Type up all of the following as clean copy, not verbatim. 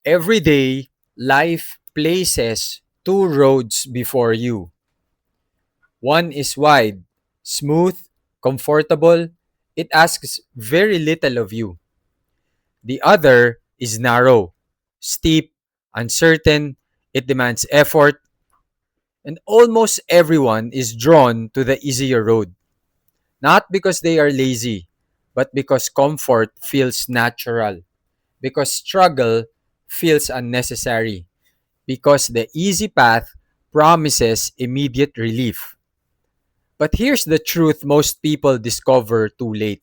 Every day, life places two roads before you. One is wide, smooth, comfortable. It asks very little of you. The other is narrow, steep, uncertain. It demands effort, and almost everyone is drawn to the easier road. Not because they are lazy, but because comfort feels natural, because struggle feels unnecessary, because the easy path promises immediate relief. But here's the truth most people discover too late: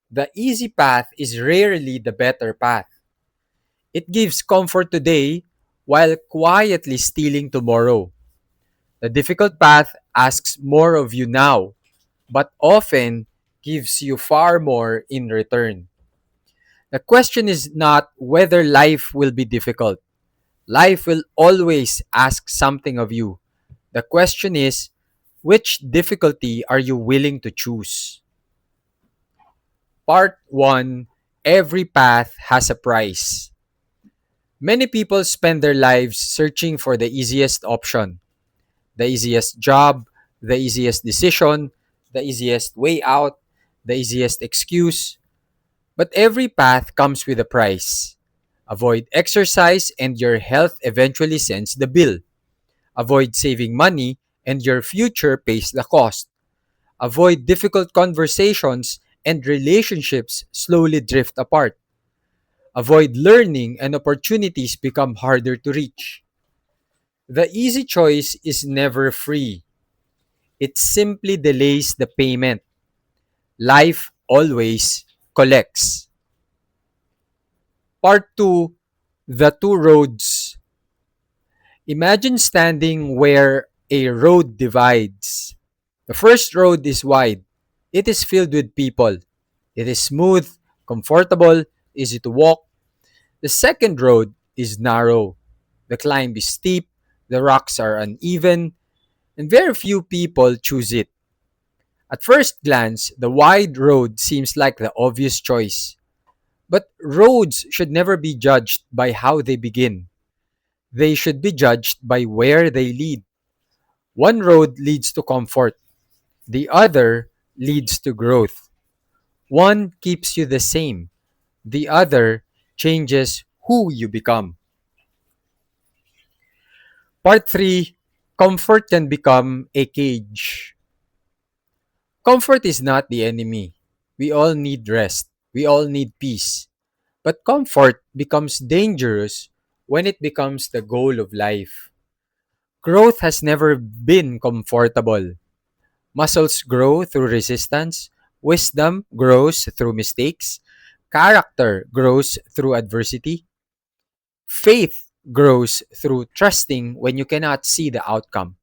the easy path is rarely the better path. It gives comfort today while quietly stealing tomorrow. The difficult path asks more of you now, but often gives you far more in return. The question is not whether life will be difficult. Life will always ask something of you. The question is, which difficulty are you willing to choose? Part 1: Every path has a price. Many people spend their lives searching for the easiest option, the easiest job, the easiest decision, the easiest way out, the easiest excuse. But every path comes with a price. Avoid exercise and your health eventually sends the bill. Avoid saving money and your future pays the cost. Avoid difficult conversations and relationships slowly drift apart. Avoid learning and opportunities become harder to reach. The easy choice is never free. It simply delays the payment. Life always collects. Part 2: The Two Roads. Imagine standing where a road divides. The first road is wide. It is filled with people. It is smooth, comfortable, easy to walk. The second road is narrow. The climb is steep, the rocks are uneven, and very few people choose it. At first glance, the wide road seems like the obvious choice. But roads should never be judged by how they begin. They should be judged by where they lead. One road leads to comfort, the other leads to growth. One keeps you the same, the other changes who you become. Part 3: Comfort can become a cage. Comfort is not the enemy. We all need rest. We all need peace. But comfort becomes dangerous when it becomes the goal of life. Growth has never been comfortable. Muscles grow through resistance, wisdom grows through mistakes, character grows through adversity, faith grows through trusting when you cannot see the outcome.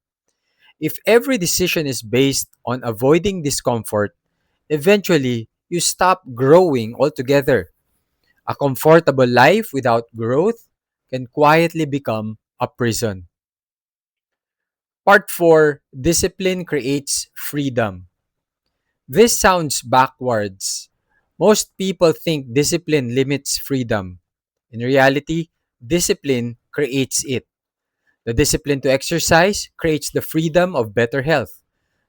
If every decision is based on avoiding discomfort, eventually you stop growing altogether. A comfortable life without growth can quietly become a prison. Part 4: Discipline creates freedom. This sounds backwards. Most people think discipline limits freedom. In reality, discipline creates it. The discipline to exercise creates the freedom of better health.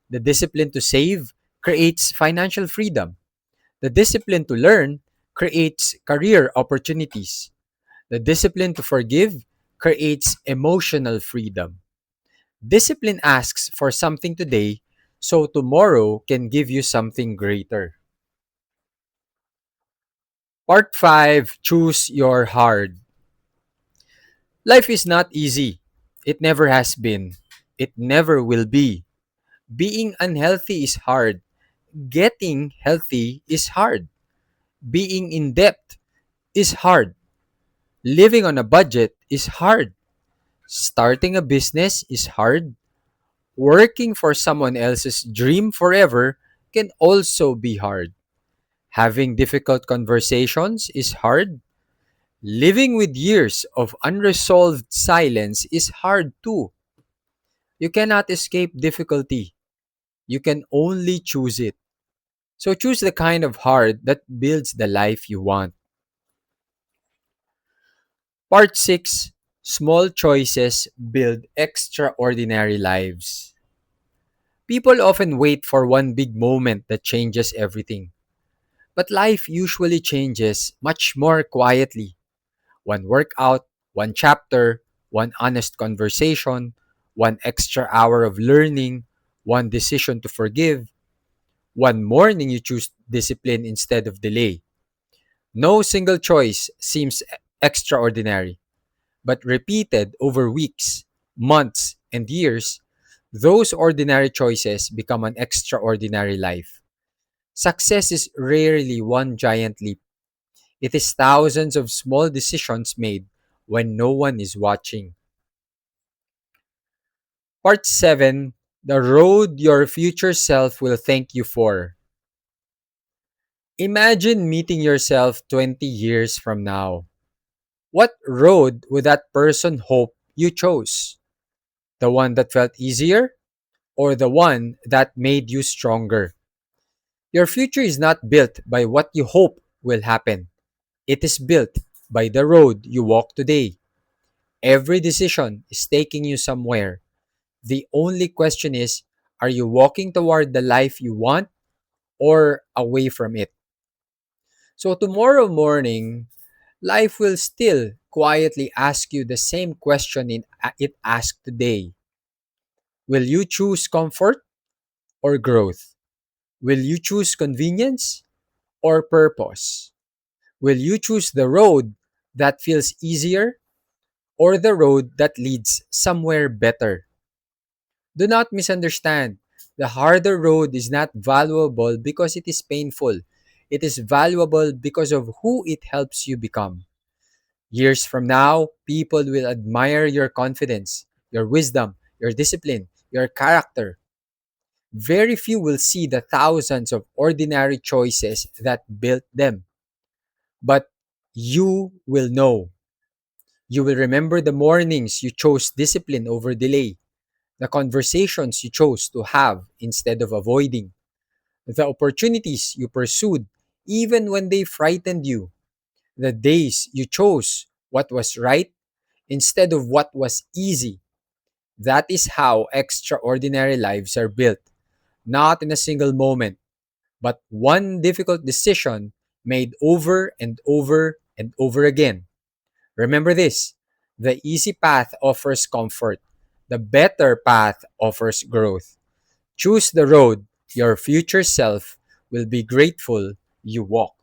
The discipline to save creates financial freedom. The discipline to learn creates career opportunities. The discipline to forgive creates emotional freedom. Discipline asks for something today so tomorrow can give you something greater. Part 5: Choose Your Hard. Life is not easy. It never has been. It never will be. Being unhealthy is hard. Getting healthy is hard. Being in debt is hard. Living on a budget is hard. Starting a business is hard. Working for someone else's dream forever can also be hard. Having difficult conversations is hard. Living with years of unresolved silence is hard too. You cannot escape difficulty. You can only choose it. So choose the kind of hard that builds the life you want. Part 6: Small choices build extraordinary lives. People often wait for one big moment that changes everything. But life usually changes much more quietly. One workout, one chapter, one honest conversation, one extra hour of learning, one decision to forgive, one morning you choose discipline instead of delay. No single choice seems extraordinary, but repeated over weeks, months, and years, those ordinary choices become an extraordinary life. Success is rarely one giant leap. It is thousands of small decisions made when no one is watching. Part 7: The Road Your Future Self Will Thank You For. Imagine meeting yourself 20 years from now. What road would that person hope you chose? The one that felt easier or the one that made you stronger? Your future is not built by what you hope will happen. It is built by the road you walk today. Every decision is taking you somewhere. The only question is, are you walking toward the life you want or away from it? So, tomorrow morning, life will still quietly ask you the same question it asked today. Will you choose comfort or growth? Will you choose convenience or purpose? Will you choose the road that feels easier or the road that leads somewhere better? Do not misunderstand. The harder road is not valuable because it is painful. It is valuable because of who it helps you become. Years from now, people will admire your confidence, your wisdom, your discipline, your character. Very few will see the thousands of ordinary choices that built them. But you will know. You will remember the mornings you chose discipline over delay, the conversations you chose to have instead of avoiding, the opportunities you pursued even when they frightened you, the days you chose what was right instead of what was easy. That is how extraordinary lives are built, not in a single moment, but one difficult decision made over and over and over again. Remember this: the easy path offers comfort, the better path offers growth. Choose the road your future self will be grateful you walked.